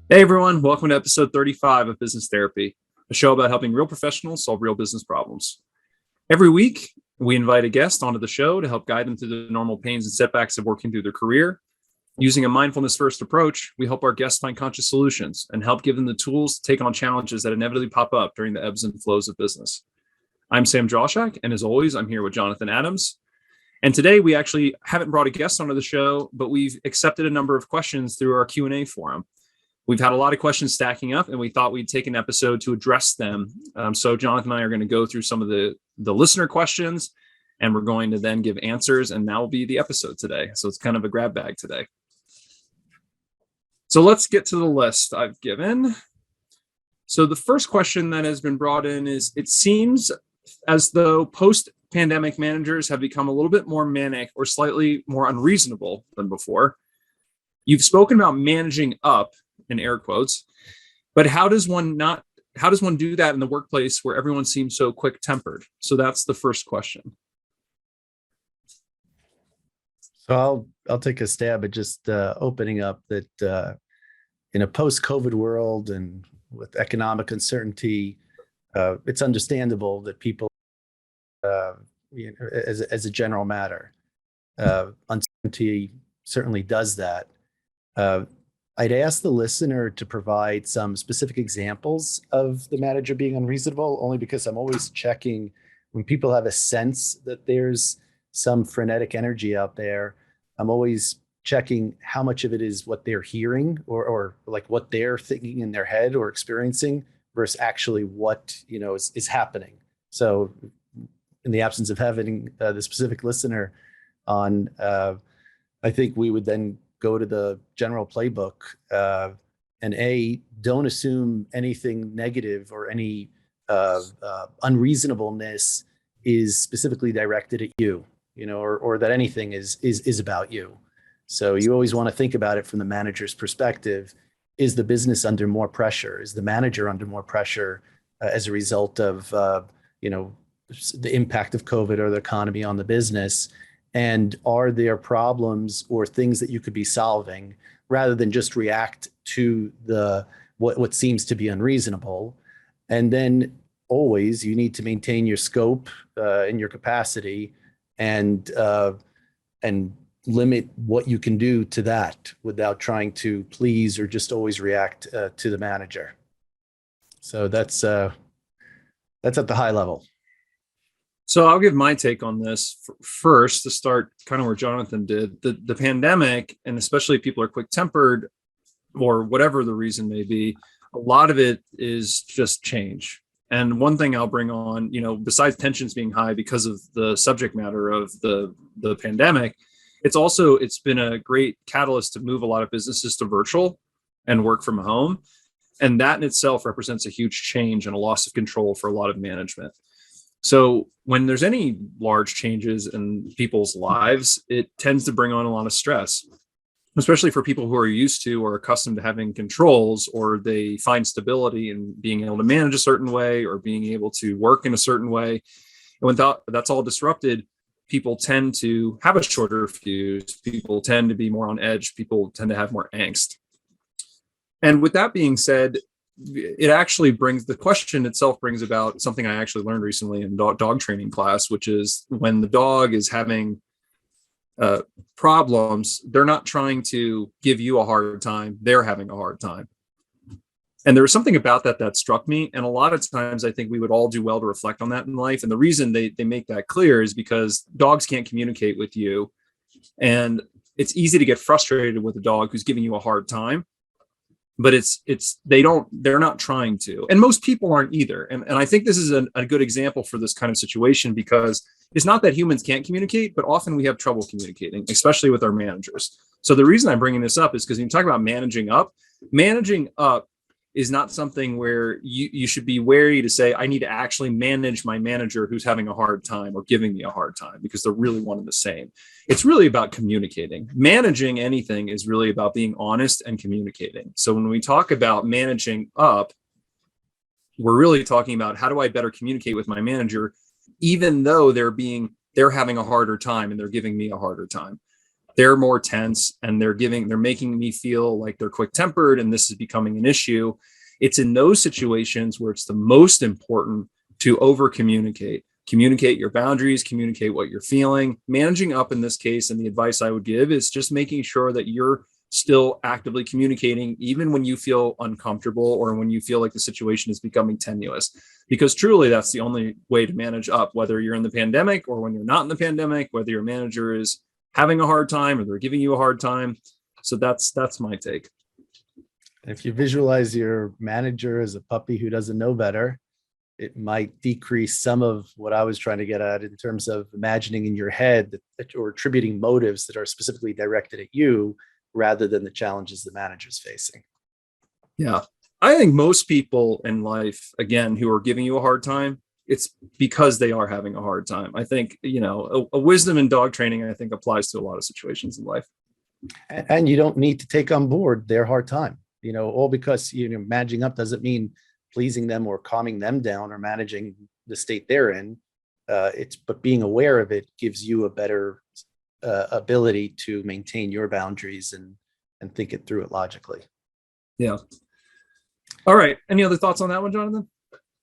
Hey everyone, welcome to episode 35 of Business Therapy, a show about helping real professionals solve real business problems. Every week, we invite a guest onto the show to help guide them through the normal pains and setbacks of working through their career. Using a mindfulness first approach, we help our guests find conscious solutions and help give them the tools to take on challenges that inevitably pop up during the ebbs and flows of business. I'm Sam Joshak, and as always, I'm here with Jonathan Adams. And today we actually haven't brought a guest onto the show, but we've accepted a number of questions through our Q&A forum. We've had a lot of questions stacking up, and we thought we'd take an episode to address them. So Jonathan and I are going to go through some of the listener questions, and we're going to then give answers, and that will be the episode today. So it's kind of a grab bag today. So let's get to the list I've given. So the first question that has been brought in is, it seems as though post-pandemic managers have become a little bit more manic or slightly more unreasonable than before. You've spoken about managing up, in air quotes, but how does one do that in the workplace where everyone seems so quick-tempered? So that's the first question. So I'll take a stab at just opening up that in a post-COVID world and with economic uncertainty, it's understandable that people, as a general matter, uncertainty certainly does that. I'd ask the listener to provide some specific examples of the manager being unreasonable, only because I'm always checking when people have a sense that there's some frenetic energy out there. I'm always checking how much of it is what they're hearing or like what they're thinking in their head or experiencing versus actually what, is happening. So in the absence of having the specific listener on, I think we would then go to the general playbook and don't assume anything negative or any unreasonableness is specifically directed at you, or that anything is about you. So you always want to think about it from the manager's perspective. Is the business under more pressure? Is the manager under more pressure as a result of the impact of COVID or the economy on the business? And are there problems or things that you could be solving rather than just react to what seems to be unreasonable? And then always you need to maintain your scope and your capacity and limit what you can do to that without trying to please or just always react to the manager. So that's at the high level. So I'll give my take on this first to start kind of where Jonathan did. The pandemic, and especially if people are quick-tempered or whatever the reason may be, a lot of it is just change. And one thing I'll bring on, besides tensions being high because of the subject matter of the pandemic, it's been a great catalyst to move a lot of businesses to virtual and work from home. And that in itself represents a huge change and a loss of control for a lot of management. So when there's any large changes in people's lives, it tends to bring on a lot of stress, especially for people who are used to or accustomed to having controls, or they find stability in being able to manage a certain way or being able to work in a certain way. And when that's all disrupted, people tend to have a shorter fuse. People tend to be more on edge. People tend to have more angst. And with that being said, it actually the question itself brings about something I actually learned recently in dog training class, which is when the dog is having problems, they're not trying to give you a hard time, they're having a hard time. And there was something about that struck me. And a lot of times I think we would all do well to reflect on that in life. And the reason they make that clear is because dogs can't communicate with you. And it's easy to get frustrated with a dog who's giving you a hard time. But they're not trying to. And most people aren't either. And I think this is a good example for this kind of situation, because it's not that humans can't communicate, but often we have trouble communicating, especially with our managers. So the reason I'm bringing this up is because when you talk about managing up is not something where you should be wary to say, I need to actually manage my manager who's having a hard time or giving me a hard time, because they're really one and the same. It's really about communicating. Managing anything is really about being honest and communicating. So when we talk about managing up, we're really talking about how do I better communicate with my manager, even though they're having a harder time and they're giving me a harder time. they're more tense and they're making me feel like they're quick tempered and this is becoming an issue. It's in those situations where it's the most important to over communicate your boundaries, communicate what you're feeling. Managing up in this case, and the advice I would give is just making sure that you're still actively communicating, even when you feel uncomfortable or when you feel like the situation is becoming tenuous, because truly that's the only way to manage up, whether you're in the pandemic or when you're not in the pandemic, whether your manager is having a hard time or they're giving you a hard time. So that's my take. If you visualize your manager as a puppy who doesn't know better, it might decrease some of what I was trying to get at in terms of imagining in your head that you're attributing motives that are specifically directed at you rather than the challenges the manager's facing. Yeah. I think most people in life, again, who are giving you a hard time, it's because they are having a hard time. I think, a wisdom in dog training, I think, applies to a lot of situations in life. And you don't need to take on board their hard time, all because, managing up doesn't mean pleasing them or calming them down or managing the state they're in. But being aware of it gives you a better ability to maintain your boundaries and think it through it logically. Yeah. All right. Any other thoughts on that one, Jonathan?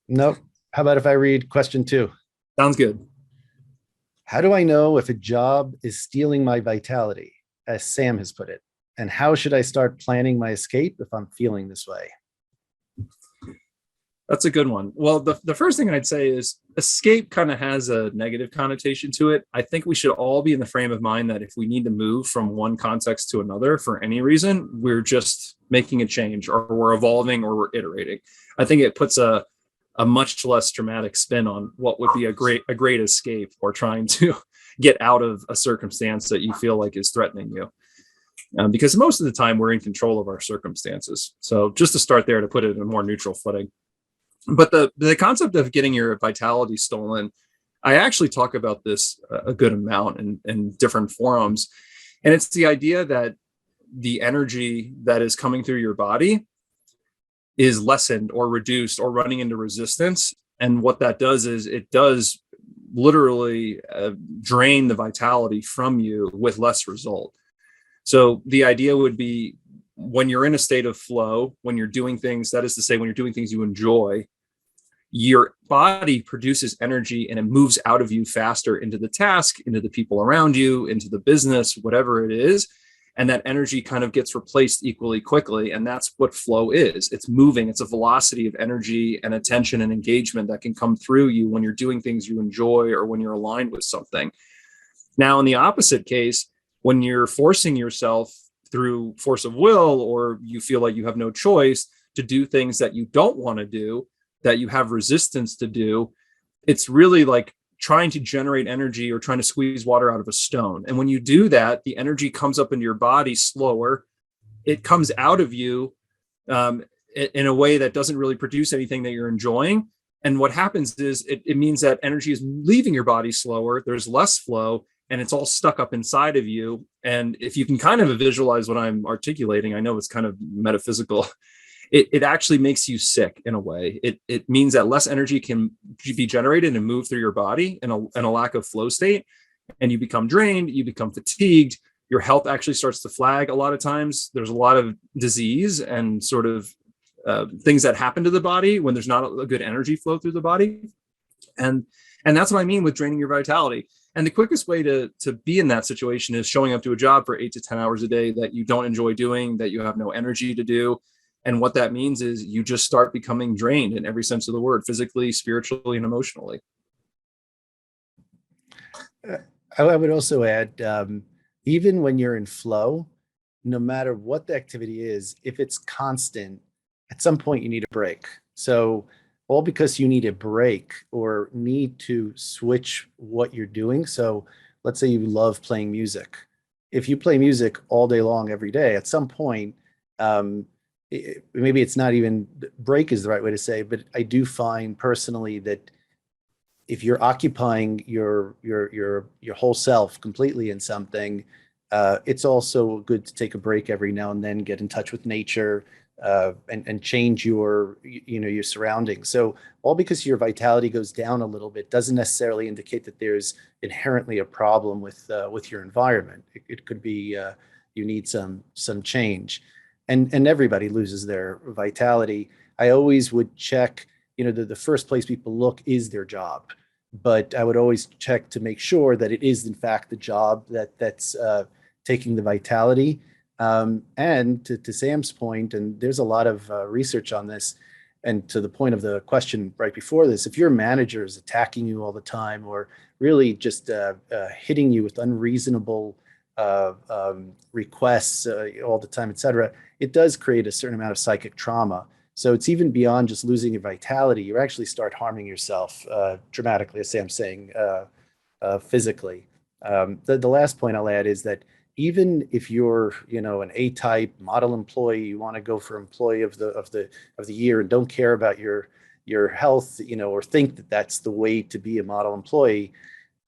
No. How about if I read question 2? Sounds good. How do I know if a job is stealing my vitality, as Sam has put it? And how should I start planning my escape if I'm feeling this way? That's a good one. Well, the first thing I'd say is escape kind of has a negative connotation to it. I think we should all be in the frame of mind that if we need to move from one context to another for any reason, we're just making a change or we're evolving or we're iterating. I think it puts a much less dramatic spin on what would be a great escape or trying to get out of a circumstance that you feel like is threatening you. Because most of the time we're in control of our circumstances. So just to start there, to put it in a more neutral footing. But the concept of getting your vitality stolen, I actually talk about this a good amount in different forums. And it's the idea that the energy that is coming through your body is lessened or reduced or running into resistance. And what that does is it does literally drain the vitality from you with less result. So the idea would be when you're in a state of flow, when you're doing things, that is to say, when you're doing things you enjoy, your body produces energy and it moves out of you faster into the task, into the people around you, into the business, whatever it is. And that energy kind of gets replaced equally quickly. And that's what flow is. It's moving. It's a velocity of energy and attention and engagement that can come through you when you're doing things you enjoy or when you're aligned with something. Now, in the opposite case, when you're forcing yourself through force of will, or you feel like you have no choice to do things that you don't want to do, that you have resistance to do, it's really like trying to generate energy or trying to squeeze water out of a stone. And when you do that, the energy comes up into your body slower. It comes out of you in a way that doesn't really produce anything that you're enjoying. And what happens is it means that energy is leaving your body slower. There's less flow and it's all stuck up inside of you. And if you can kind of visualize what I'm articulating, I know it's kind of metaphysical. It actually makes you sick in a way. It means that less energy can be generated and move through your body in a lack of flow state. And you become drained, you become fatigued. Your health actually starts to flag a lot of times. There's a lot of disease and sort of things that happen to the body when there's not a good energy flow through the body. And that's what I mean with draining your vitality. And the quickest way to be in that situation is showing up to a job for 8 to 10 hours a day that you don't enjoy doing, that you have no energy to do. And what that means is you just start becoming drained in every sense of the word, physically, spiritually, and emotionally. I would also add, even when you're in flow, no matter what the activity is, if it's constant, at some point you need a break. So all because you need a break or need to switch what you're doing. So let's say you love playing music. If you play music all day long, every day, at some point, maybe it's not even break is the right way to say, but I do find personally that if you're occupying your whole self completely in something, it's also good to take a break every now and then, get in touch with nature, and change your your surroundings. So all because your vitality goes down a little bit doesn't necessarily indicate that there's inherently a problem with your environment. It could be you need some change, and everybody loses their vitality. I always would check. The first place people look is their job, but I would always check to make sure that it is in fact the job that's taking the vitality. And to Sam's point, and there's a lot of research on this, and to the point of the question right before this, if your manager is attacking you all the time or really just hitting you with unreasonable requests all the time, et cetera, it does create a certain amount of psychic trauma. So it's even beyond just losing your vitality. You actually start harming yourself dramatically, as Sam's saying, physically. The last point I'll add is that even if you're, an A-type model employee, you want to go for employee of the year and don't care about your health, or think that that's the way to be a model employee.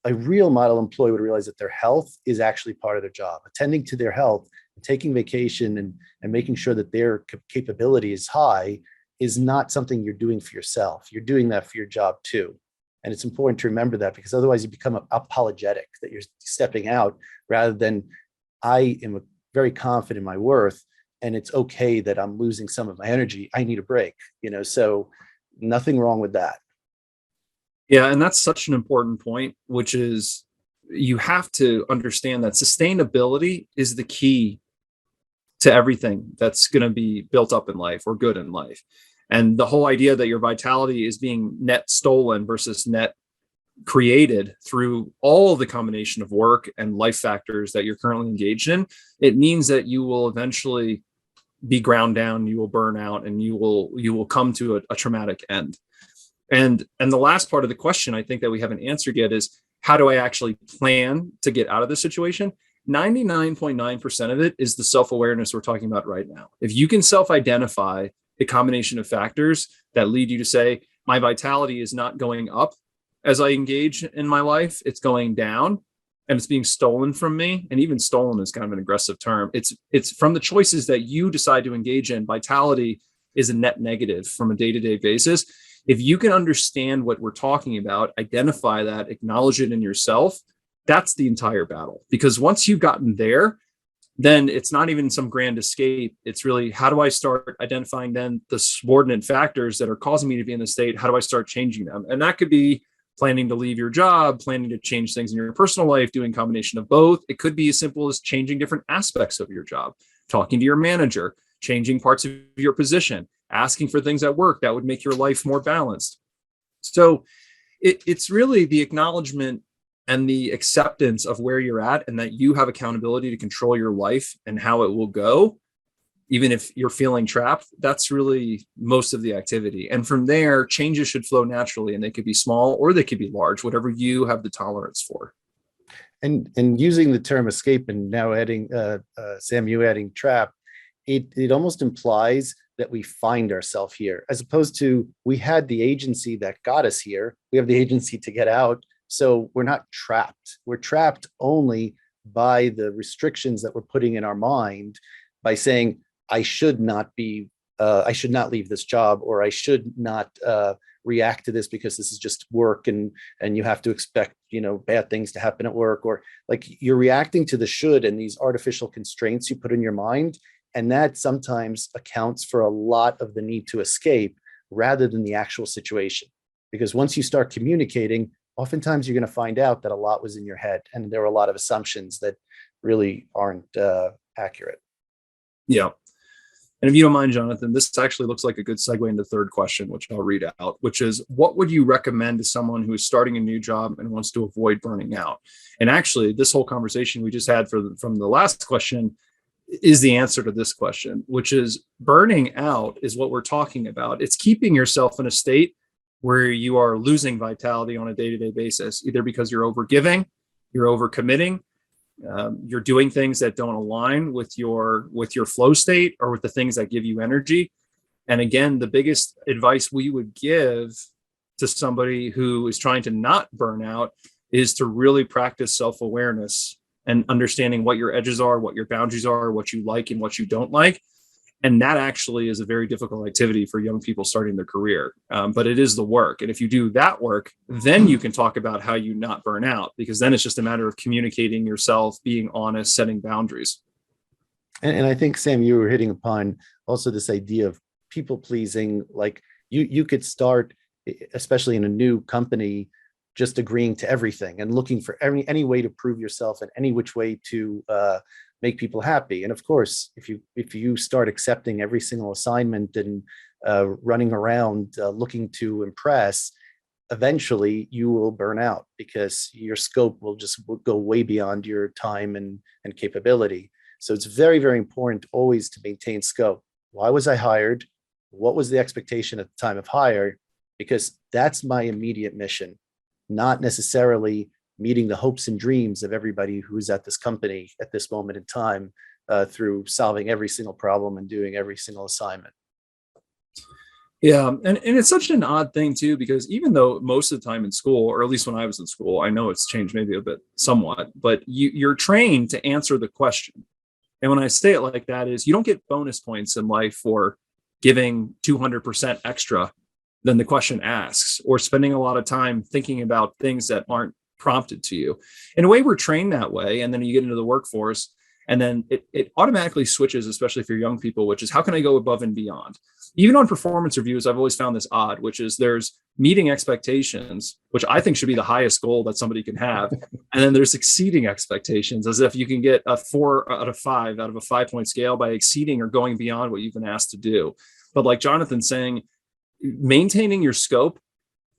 A real model employee would realize that their health is actually part of their job. Attending to their health, taking vacation, and making sure that their capability is high is not something you're doing for yourself. You're doing that for your job too. And it's important to remember that, because otherwise you become apologetic that you're stepping out rather than, I am very confident in my worth, and it's okay that I'm losing some of my energy. I need a break, so nothing wrong with that. Yeah, and that's such an important point, which is you have to understand that sustainability is the key to everything that's going to be built up in life or good in life. And the whole idea that your vitality is being net stolen versus net created through all the combination of work and life factors that you're currently engaged in, it means that you will eventually be ground down, you will burn out, and you will come to a traumatic end. And the last part of the question I think that we haven't answered yet is, how do I actually plan to get out of this situation? 99.9% of it is the self-awareness we're talking about right now. If you can self-identify the combination of factors that lead you to say, my vitality is not going up as I engage in my life, it's going down and it's being stolen from me. And even stolen is kind of an aggressive term. It's from the choices that you decide to engage in. Vitality is a net negative from a day-to-day basis. If you can understand what we're talking about, identify that, acknowledge it in yourself, that's the entire battle. Because once you've gotten there, then it's not even some grand escape. It's really, how do I start identifying then the subordinate factors that are causing me to be in this state? How do I start changing them? And that could be planning to leave your job, planning to change things in your personal life, doing a combination of both. It could be as simple as changing different aspects of your job, talking to your manager, changing parts of your position, asking for things at work that would make your life more balanced. So it's really the acknowledgement and the acceptance of where you're at, and that you have accountability to control your life and how it will go, even if you're feeling trapped. That's really most of the activity. And from there, changes should flow naturally, and they could be small or they could be large, whatever you have the tolerance for. And using the term escape, and now adding, Sam, you adding trap, it almost implies that we find ourselves here, as opposed to we had the agency that got us here. We have the agency to get out. So we're not trapped. We're trapped only by the restrictions that we're putting in our mind by saying, I should not leave this job, or I should not react to this because this is just work, and you have to expect, bad things to happen at work, or like you're reacting to the should and these artificial constraints you put in your mind. And that sometimes accounts for a lot of the need to escape rather than the actual situation. Because once you start communicating, oftentimes you're going to find out that a lot was in your head and there were a lot of assumptions that really aren't accurate. Yeah. And if you don't mind, Jonathan, this actually looks like a good segue into the third question, which I'll read out, which is, what would you recommend to someone who is starting a new job and wants to avoid burning out? And actually, this whole conversation we just had from the last question is the answer to this question, which is burning out is what we're talking about. It's keeping yourself in a state where you are losing vitality on a day-to-day basis, either because you're overgiving, you're overcommitting, you're doing things that don't align with your flow state or with the things that give you energy. And again, the biggest advice we would give to somebody who is trying to not burn out is to really practice self-awareness and understanding what your edges are, what your boundaries are, what you like and what you don't like, And that actually is a very difficult activity for young people starting their career. But it is the work. And if you do that work, then you can talk about how you not burn out, because then it's just a matter of communicating yourself, being honest, setting boundaries. And I think, Sam, you were hitting upon also this idea of people pleasing. Like you could start, especially in a new company, just agreeing to everything and looking for any way to prove yourself and any which way to make people happy. And of course, if you start accepting every single assignment and running around looking to impress, eventually you will burn out because your scope will just go way beyond your time and capability. So it's very, very important always to maintain scope. Why was I hired? What was the expectation at the time of hire? Because that's my immediate mission, not necessarily meeting the hopes and dreams of everybody who's at this company at this moment in time through solving every single problem and doing every single assignment. Yeah. And it's such an odd thing too, because even though most of the time in school, or at least when I was in school, I know it's changed maybe a bit somewhat, but you're trained to answer the question. And when I say it like that is you don't get bonus points in life for giving 200% extra than the question asks, or spending a lot of time thinking about things that aren't prompted to you. In a way, we're trained that way. And then you get into the workforce and then it automatically switches, especially for young people, which is how can I go above and beyond? Even on performance reviews, I've always found this odd, which is there's meeting expectations, which I think should be the highest goal that somebody can have. And then there's exceeding expectations, as if you can get a 4 out of 5 out of a 5-point scale by exceeding or going beyond what you've been asked to do. But like Jonathan's saying, maintaining your scope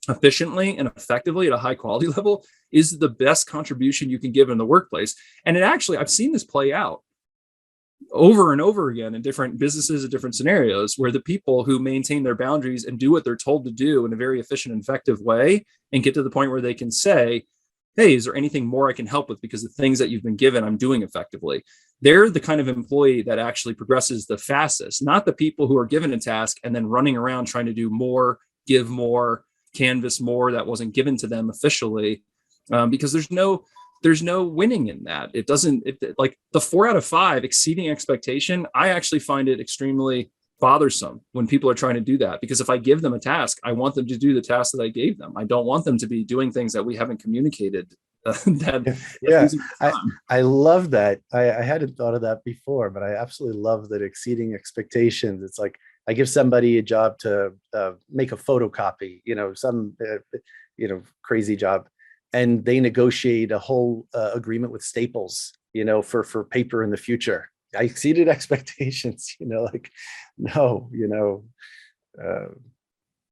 efficiently and effectively at a high quality level is the best contribution you can give in the workplace. And it actually, I've seen this play out over and over again in different businesses and different scenarios where the people who maintain their boundaries and do what they're told to do in a very efficient and effective way and get to the point where they can say, hey, is there anything more I can help with? Because the things that you've been given, I'm doing effectively. They're the kind of employee that actually progresses the fastest, not the people who are given a task and then running around trying to do more, give more, canvas more that wasn't given to them officially, because there's no winning in that. It doesn't like the 4 out of 5 exceeding expectation. I actually find it extremely bothersome when people are trying to do that, because if I give them a task, I want them to do the task that I gave them. I don't want them to be doing things that we haven't communicated. Yeah, I love that. I hadn't thought of that before, but I absolutely love that exceeding expectations. It's like I give somebody a job to make a photocopy, some crazy job, and they negotiate a whole agreement with Staples, for paper in the future. I exceeded expectations, like, no,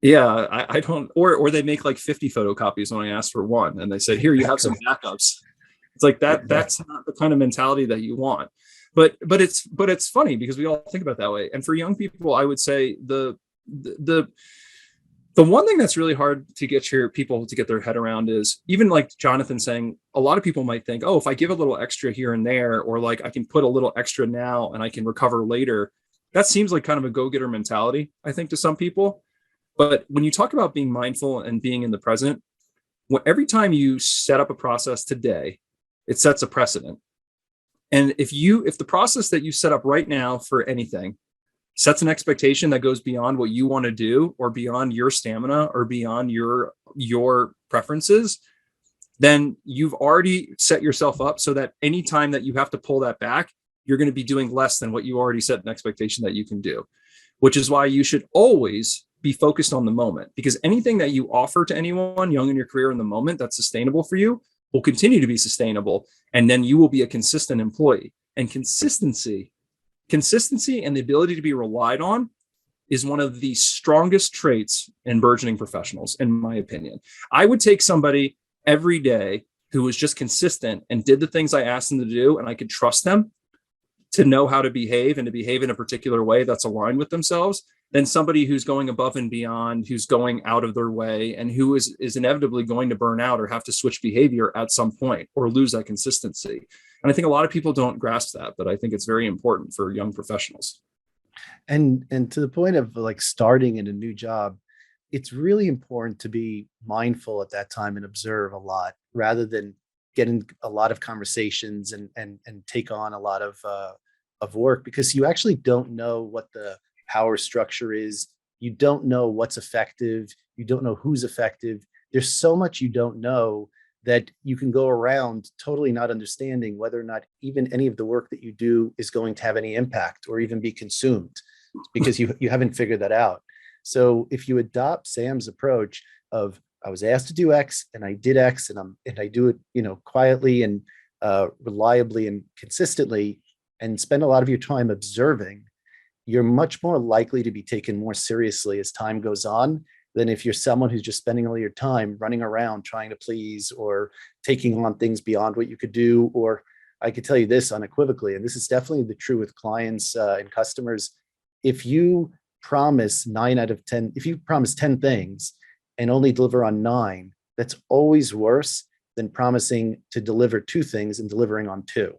yeah, I don't, or they make like 50 photocopies when I ask for one, and they say, here, you have some backups. It's like that. That's not the kind of mentality that you want. But it's funny because we all think about it that way. And for young people, I would say the one thing that's really hard to get your people to get their head around is, even like Jonathan saying, a lot of people might think, oh, if I give a little extra here and there, or like I can put a little extra now and I can recover later. That seems like kind of a go-getter mentality, I think, to some people. But when you talk about being mindful and being in the present, every time you set up a process today, it sets a precedent. And if the process that you set up right now for anything sets an expectation that goes beyond what you want to do, or beyond your stamina, or beyond your preferences, then you've already set yourself up so that anytime that you have to pull that back, you're going to be doing less than what you already set an expectation that you can do, which is why you should always be focused on the moment, because anything that you offer to anyone young in your career in the moment that's sustainable for you will continue to be sustainable. And then you will be a consistent employee. And consistency and the ability to be relied on is one of the strongest traits in burgeoning professionals, in my opinion. I would take somebody every day who was just consistent and did the things I asked them to do, and I could trust them to know how to behave and to behave in a particular way that's aligned with themselves, than somebody who's going above and beyond, who's going out of their way, and who is inevitably going to burn out or have to switch behavior at some point or lose that consistency. And I think a lot of people don't grasp that, but I think it's very important for young professionals. And to the point of like starting in a new job, it's really important to be mindful at that time and observe a lot, rather than get in a lot of conversations and take on a lot of of work because you actually don't know what the power structure is. You don't know what's effective. You don't know who's effective. There's so much you don't know that you can go around totally not understanding whether or not even any of the work that you do is going to have any impact or even be consumed because you haven't figured that out. So if you adopt Sam's approach of I was asked to do X and I did X and I do it, quietly and reliably and consistently, and spend a lot of your time observing, you're much more likely to be taken more seriously as time goes on than if you're someone who's just spending all your time running around trying to please or taking on things beyond what you could do. Or I could tell you this unequivocally, and this is definitely the true with clients and customers. If you promise 9 out of 10, if you promise 10 things and only deliver on 9, that's always worse than promising to deliver 2 things and delivering on 2,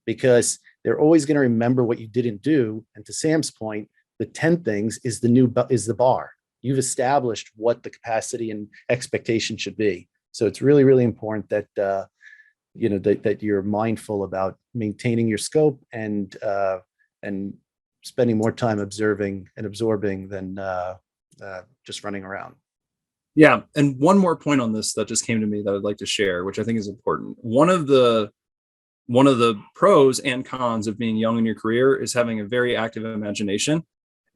because they're always going to remember what you didn't do. And to Sam's point, the 10 things is the bar. You've established what the capacity and expectation should be. So it's really, really important that that you're mindful about maintaining your scope and spending more time observing and absorbing than just running around. Yeah. And one more point on this that just came to me that I'd like to share, which I think is important. One of the pros and cons of being young in your career is having a very active imagination.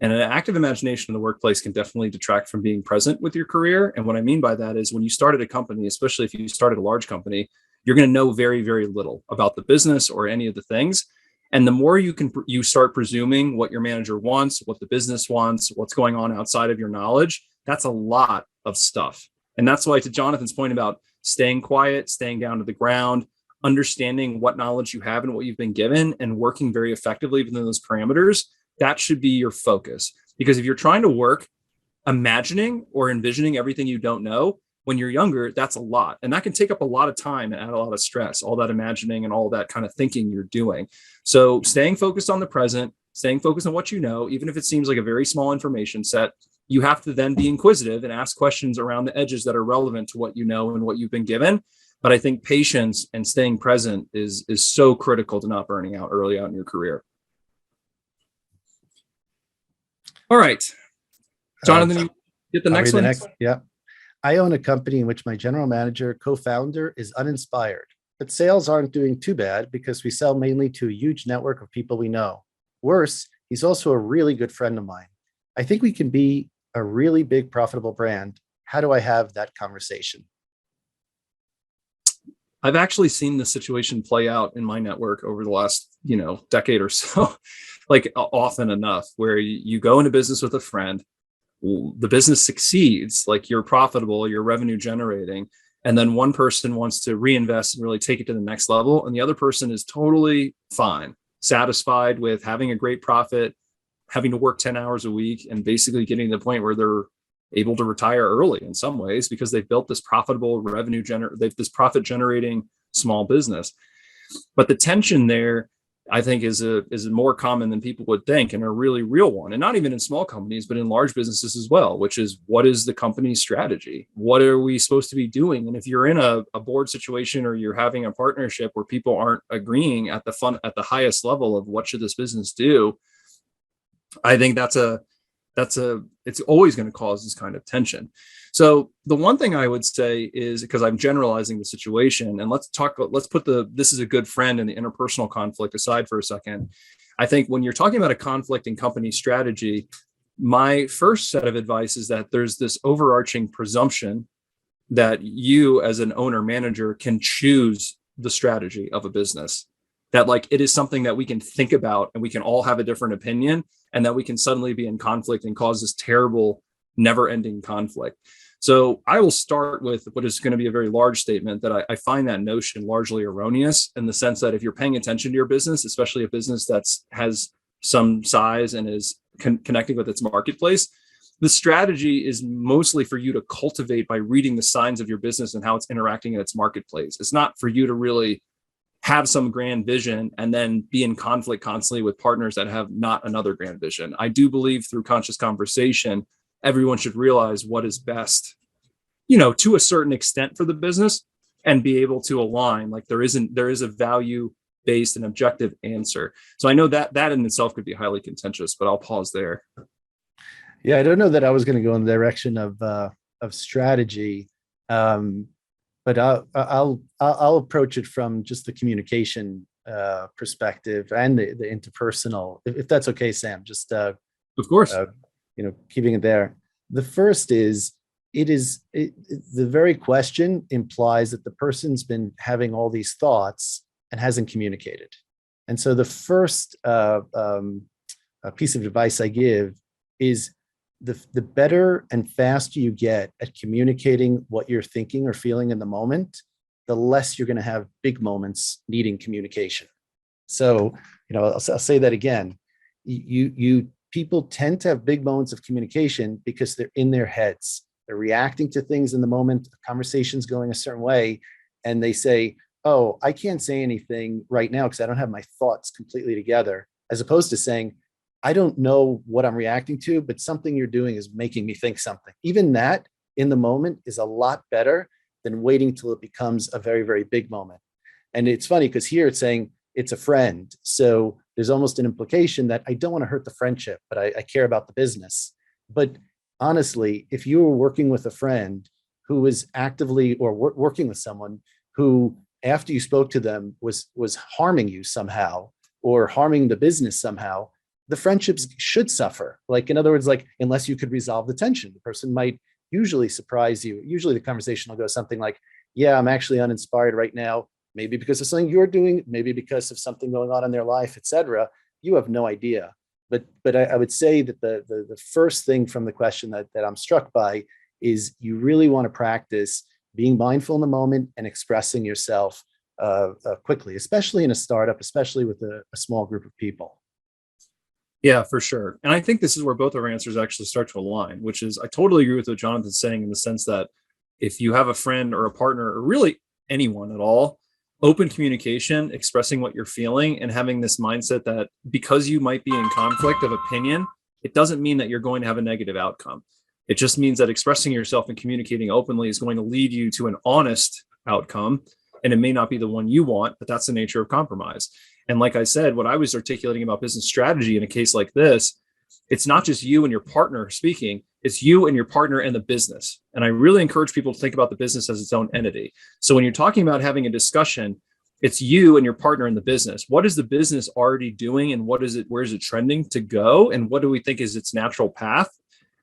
And an active imagination in the workplace can definitely detract from being present with your career. And what I mean by that is when you started a company, especially if you started a large company, you're going to know very, very little about the business or any of the things. And the more you start presuming what your manager wants, what the business wants, what's going on outside of your knowledge, that's a lot of stuff. And that's why, to Jonathan's point about staying quiet, staying down to the ground, understanding what knowledge you have and what you've been given and working very effectively within those parameters, that should be your focus. Because if you're trying to work imagining or envisioning everything you don't know, when you're younger, that's a lot. And that can take up a lot of time and add a lot of stress, all that imagining and all that kind of thinking you're doing. So staying focused on the present, staying focused on what you know, even if it seems like a very small information set, you have to then be inquisitive and ask questions around the edges that are relevant to what you know and what you've been given. But I think patience and staying present is so critical to not burning out early on in your career. All right. Jonathan, you get the next one? Yeah. I own a company in which my general manager, co-founder, is uninspired, but sales aren't doing too bad because we sell mainly to a huge network of people we know. Worse, he's also a really good friend of mine. I think we can be a really big, profitable brand. How do I have that conversation? I've actually seen this situation play out in my network over the last, decade or so, like often enough, where you go into business with a friend, the business succeeds, like you're profitable, you're revenue generating, and then one person wants to reinvest and really take it to the next level, and the other person is totally fine, satisfied with having a great profit, having to work 10 hours a week, and basically getting to the point where they're able to retire early in some ways because they've built this profitable this profit generating small business. But the tension there, I think, is more common than people would think, and a really real one. And not even in small companies, but in large businesses as well, which is, what is the company's strategy? What are we supposed to be doing? And if you're in a board situation or you're having a partnership where people aren't agreeing at the highest level of what should this business do, I think it's always going to cause this kind of tension. So the one thing I would say is, because I'm generalizing the situation, and let's put this is a good friend and the interpersonal conflict aside for a second. I think when you're talking about a conflict in company strategy, my first set of advice is that there's this overarching presumption that you as an owner manager can choose the strategy of a business, that like it is something that we can think about and we can all have a different opinion, and that we can suddenly be in conflict and cause this terrible, never-ending conflict. So I will start with what is going to be a very large statement, that I find that notion largely erroneous, in the sense that if you're paying attention to your business, especially a business has some size and is connecting with its marketplace, the strategy is mostly for you to cultivate by reading the signs of your business and how it's interacting in its marketplace. It's not for you to really have some grand vision and then be in conflict constantly with partners that have not another grand vision. I do believe through conscious conversation, everyone should realize what is best, to a certain extent for the business, and be able to align. Like there is a value based and objective answer. So I know that that in itself could be highly contentious, but I'll pause there. Yeah, I don't know that I was going to go in the direction of strategy, but I'll approach it from just the communication perspective and the interpersonal, if that's okay, Sam. Just Of course. keeping it there. The first is the very question implies that the person's been having all these thoughts and hasn't communicated. And so the first piece of advice I give is the better and faster you get at communicating what you're thinking or feeling in the moment, the less you're going to have big moments needing communication. So, I'll say that again. You people tend to have big moments of communication because they're in their heads. They're reacting to things in the moment. The conversation's going a certain way, and they say, "Oh, I can't say anything right now because I don't have my thoughts completely together," as opposed to saying, "I don't know what I'm reacting to, but something you're doing is making me think something." Even that in the moment is a lot better than waiting till it becomes a very, very big moment. And it's funny because here it's saying it's a friend. So there's almost an implication that I don't want to hurt the friendship, but I care about the business. But honestly, if you were working with a friend who was actively or working with someone who, after you spoke to them, was harming you somehow or harming the business somehow, the friendships should suffer. Like, in other words, like, unless you could resolve the tension, the person might usually surprise you. Usually the conversation will go something like, "Yeah, I'm actually uninspired right now. Maybe because of something you're doing, maybe because of something going on in their life, etc." You have no idea. But I would say that the first thing from the question that I'm struck by is you really want to practice being mindful in the moment and expressing yourself quickly, especially in a startup, especially with a small group of people. Yeah, for sure. And I think this is where both our answers actually start to align, which is I totally agree with what Jonathan's saying in the sense that if you have a friend or a partner or really anyone at all, open communication, expressing what you're feeling, and having this mindset that because you might be in conflict of opinion, it doesn't mean that you're going to have a negative outcome. It just means that expressing yourself and communicating openly is going to lead you to an honest outcome. And it may not be the one you want, but that's the nature of compromise. And like I said, what I was articulating about business strategy in a case like this, it's not just you and your partner speaking, it's you and your partner and the business. And I really encourage people to think about the business as its own entity. So when you're talking about having a discussion, it's you and your partner in the business. What is the business already doing and where is it trending to go? And what do we think is its natural path?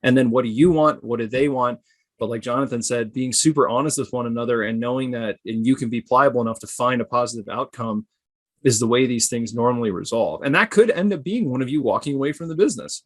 And then what do you want? What do they want? But like Jonathan said, being super honest with one another and knowing that and you can be pliable enough to find a positive outcome is the way these things normally resolve. And that could end up being one of you walking away from the business.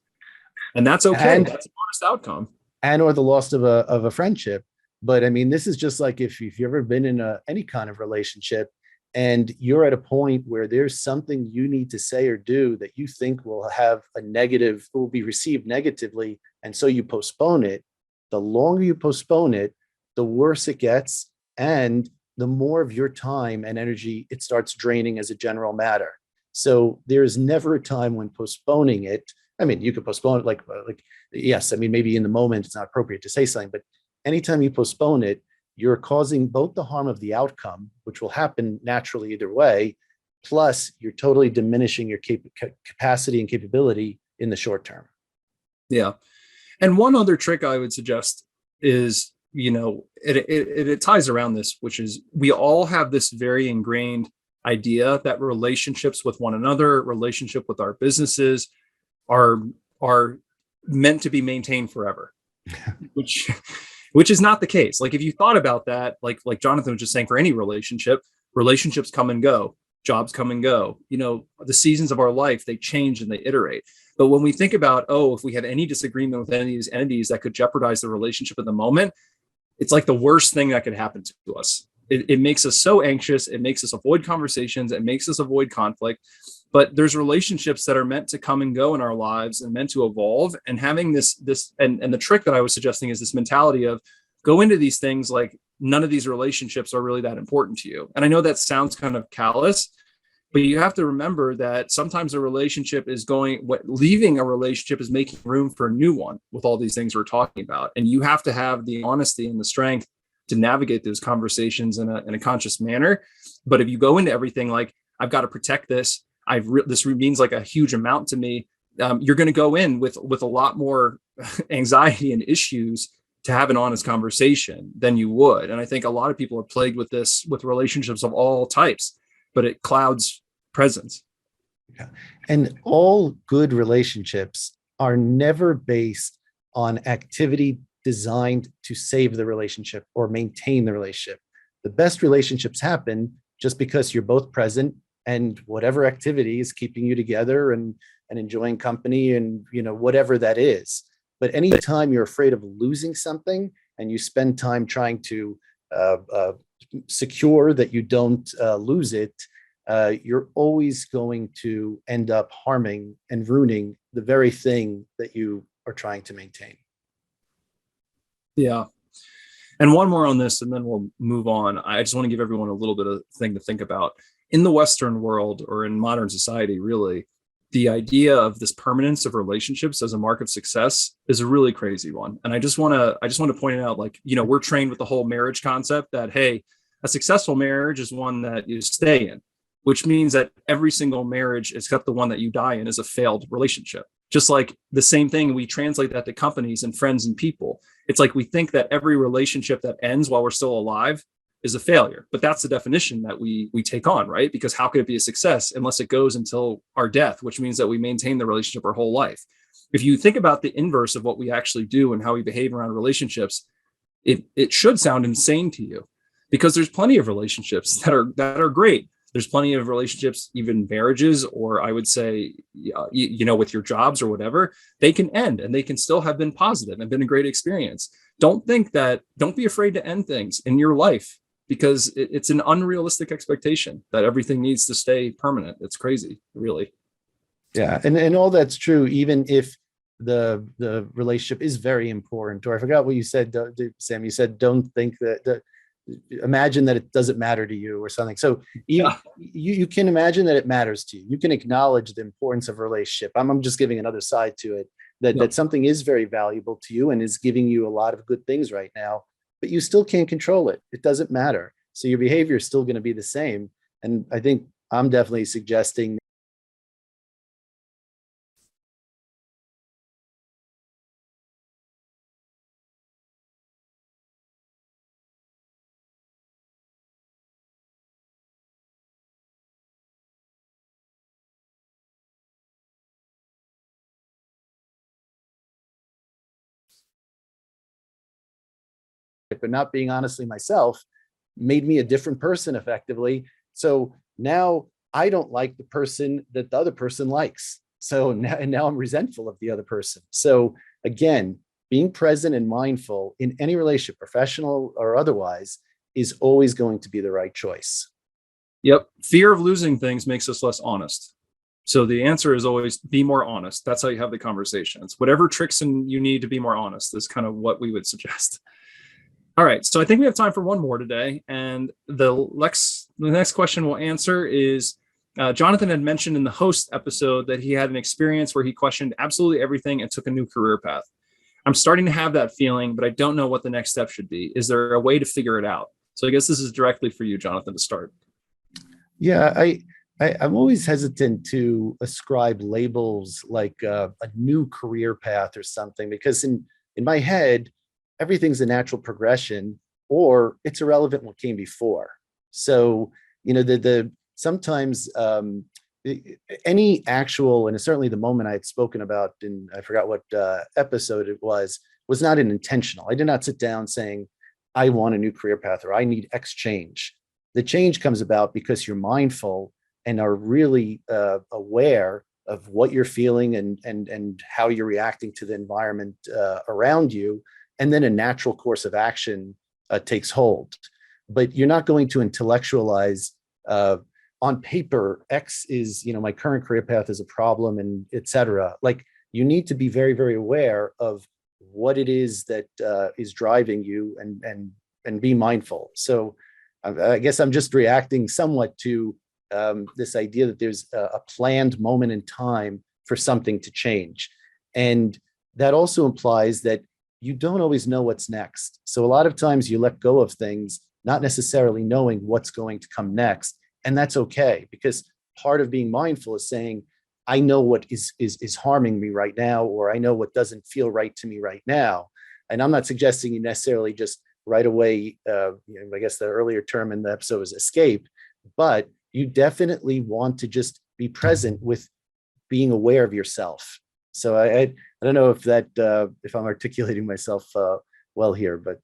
And that's okay. And that's an honest outcome. or the loss of a friendship. But I mean, this is just like if you've ever been in any kind of relationship and you're at a point where there's something you need to say or do that you think will have a negative, will be received negatively, and so you postpone it. The longer you postpone it, the worse it gets, and the more of your time and energy it starts draining as a general matter. So there is never a time when postponing it. I mean, you could postpone it like yes, I mean, maybe in the moment it's not appropriate to say something, but anytime you postpone it, you're causing both the harm of the outcome, which will happen naturally either way, plus you're totally diminishing your capacity and capability in the short term. Yeah. And one other trick I would suggest is, it ties around this, which is we all have this very ingrained idea that relationships with one another, relationship with our businesses are meant to be maintained forever, which is not the case. Like if you thought about that, like Jonathan was just saying, for any relationship, relationships come and go, jobs come and go. The seasons of our life, they change and they iterate. But when we think about, if we had any disagreement with any of these entities that could jeopardize the relationship at the moment, it's like the worst thing that could happen to us. It makes us so anxious. It makes us avoid conversations. It makes us avoid conflict. But there's relationships that are meant to come and go in our lives and meant to evolve. And having this and the trick that I was suggesting is this mentality of go into these things like none of these relationships are really that important to you. And I know that sounds kind of callous, but you have to remember that sometimes a relationship is leaving a relationship is making room for a new one with all these things we're talking about. And you have to have the honesty and the strength to navigate those conversations in a conscious manner. But if you go into everything like, I've got to protect this. This means like a huge amount to me. You're going to go in with a lot more anxiety and issues to have an honest conversation than you would. And I think a lot of people are plagued with this with relationships of all types, but it clouds presence. Yeah. And all good relationships are never based on activity designed to save the relationship or maintain the relationship. The best relationships happen just because you're both present and whatever activity is keeping you together and enjoying company and whatever that is. But anytime you're afraid of losing something and you spend time trying to secure that you don't lose it, you're always going to end up harming and ruining the very thing that you are trying to maintain. Yeah. And one more on this, and then we'll move on. I just want to give everyone a little bit of thing to think about. In the Western world, or in modern society, really, the idea of this permanence of relationships as a mark of success is a really crazy one. And I just want to point it out, like, we're trained with the whole marriage concept that, hey, a successful marriage is one that you stay in, which means that every single marriage, except the one that you die in, is a failed relationship. Just like the same thing, we translate that to companies and friends and people. It's like we think that every relationship that ends while we're still alive is a failure, but that's the definition that we take on, right? Because how could it be a success unless it goes until our death, which means that we maintain the relationship our whole life. If you think about the inverse of what we actually do and how we behave around relationships, it should sound insane to you, because there's plenty of relationships that are great. There's plenty of relationships, even marriages, or I would say, with your jobs or whatever, they can end and they can still have been positive and been a great experience. Don't be afraid to end things in your life, because it's an unrealistic expectation that everything needs to stay permanent. It's crazy, really. Yeah. And all that's true, even if the relationship is very important. Or I forgot what you said, Sam. You said, don't think that imagine that it doesn't matter to you or something. So you can imagine that it matters to you. You can acknowledge the importance of a relationship. I'm just giving another side to it, that something is very valuable to you and is giving you a lot of good things right now, but you still can't control it. It doesn't matter. So your behavior is still going to be the same. And I think I'm definitely suggesting but not being honestly myself made me a different person effectively. So now I don't like the person that the other person likes. So now I'm resentful of the other person. So again, being present and mindful in any relationship, professional or otherwise, is always going to be the right choice. Yep. Fear of losing things makes us less honest. So the answer is always be more honest. That's how you have the conversations. Whatever tricks and you need to be more honest is kind of what we would suggest. All right, so I think we have time for one more today. And the next question we'll answer is, Jonathan had mentioned in the host episode that he had an experience where he questioned absolutely everything and took a new career path. I'm starting to have that feeling, but I don't know what the next step should be. Is there a way to figure it out? So I guess this is directly for you, Jonathan, to start. Yeah, I'm always hesitant to ascribe labels like a new career path or something, because in my head, everything's a natural progression, or it's irrelevant what came before. So, the sometimes any actual, and certainly the moment I had spoken about in, I forgot what episode it was not an intentional. I did not sit down saying, I want a new career path or I need X change. The change comes about because you're mindful and are really aware of what you're feeling and how you're reacting to the environment around you. And then a natural course of action takes hold. But you're not going to intellectualize on paper, X is, my current career path is a problem, and et cetera. Like, you need to be very, very aware of what it is that is driving you and be mindful. So I guess I'm just reacting somewhat to this idea that there's a planned moment in time for something to change. And that also implies that you don't always know what's next. So a lot of times you let go of things, not necessarily knowing what's going to come next. And that's okay, because part of being mindful is saying, I know what is harming me right now, or I know what doesn't feel right to me right now. And I'm not suggesting you necessarily just right away, I guess the earlier term in the episode was escape, but you definitely want to just be present with being aware of yourself. So I don't know if if I'm articulating myself well here, but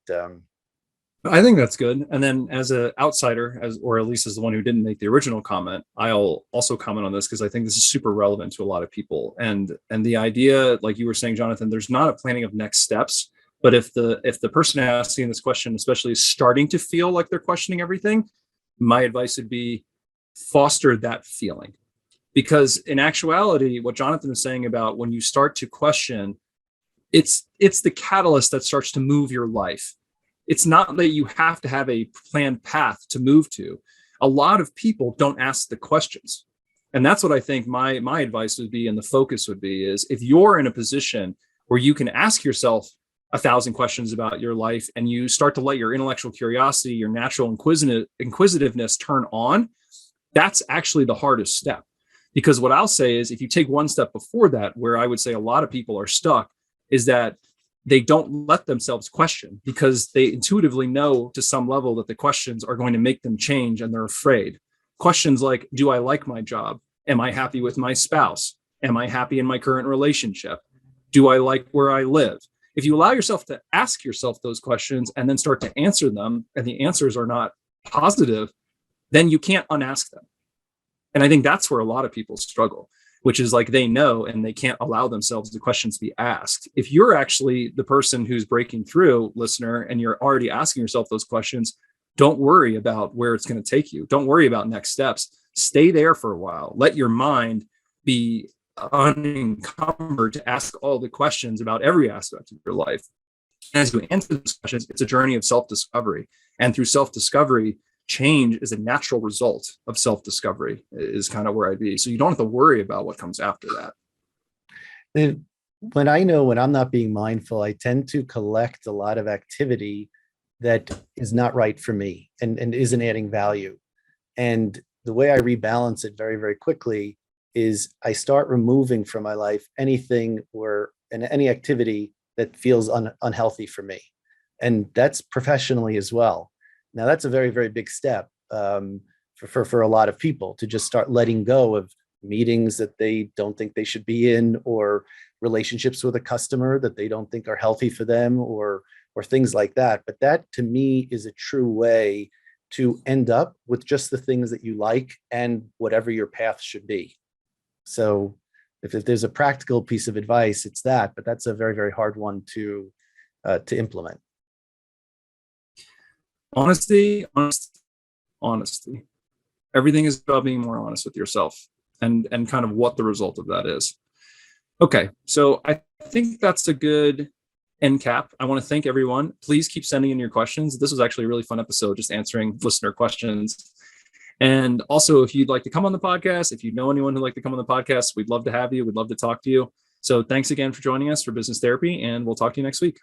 I think that's good. And then as an outsider, or at least as the one who didn't make the original comment, I'll also comment on this because I think this is super relevant to a lot of people. And the idea, like you were saying, Jonathan, there's not a planning of next steps. But if the person asking this question, especially, is starting to feel like they're questioning everything, my advice would be foster that feeling. Because in actuality, what Jonathan is saying about when you start to question, it's the catalyst that starts to move your life. It's not that you have to have a planned path to move to. A lot of people don't ask the questions. And that's what I think my advice would be, and the focus would be, is if you're in a position where you can ask yourself 1,000 questions about your life, and you start to let your intellectual curiosity, your natural inquisitiveness turn on, that's actually the hardest step. Because what I'll say is, if you take one step before that, where I would say a lot of people are stuck, is that they don't let themselves question, because they intuitively know to some level that the questions are going to make them change, and they're afraid. Questions like, do I like my job? Am I happy with my spouse? Am I happy in my current relationship? Do I like where I live? If you allow yourself to ask yourself those questions and then start to answer them, and the answers are not positive, then you can't unask them. And I think that's where a lot of people struggle, which is like, they know and they can't allow themselves the questions to be asked. If you're actually the person who's breaking through, listener, and you're already asking yourself those questions, don't worry about where it's going to take you. Don't worry about next steps. Stay there for a while. Let your mind be unencumbered to ask all the questions about every aspect of your life. And as you answer those questions, it's a journey of self-discovery. And through self-discovery, change is a natural result of self-discovery, is kind of where I'd be. So you don't have to worry about what comes after that. When I'm not being mindful, I tend to collect a lot of activity that is not right for me and isn't adding value. And the way I rebalance it very, very quickly is I start removing from my life anything and any activity that feels unhealthy for me. And that's professionally as well. Now, that's a very, very big step for a lot of people, to just start letting go of meetings that they don't think they should be in, or relationships with a customer that they don't think are healthy for them, or things like that. But that, to me, is a true way to end up with just the things that you like and whatever your path should be. So if there's a practical piece of advice, it's that, but that's a very, very hard one to implement. Honesty. Everything is about being more honest with yourself, and kind of what the result of that is. Okay, so I think that's a good end cap. I want to thank everyone. Please keep sending in your questions. This was actually a really fun episode, just answering listener questions. And also, if you'd like to come on the podcast, if you know anyone who'd like to come on the podcast, we'd love to have you. We'd love to talk to you. So thanks again for joining us for Business Therapy, and we'll talk to you next week.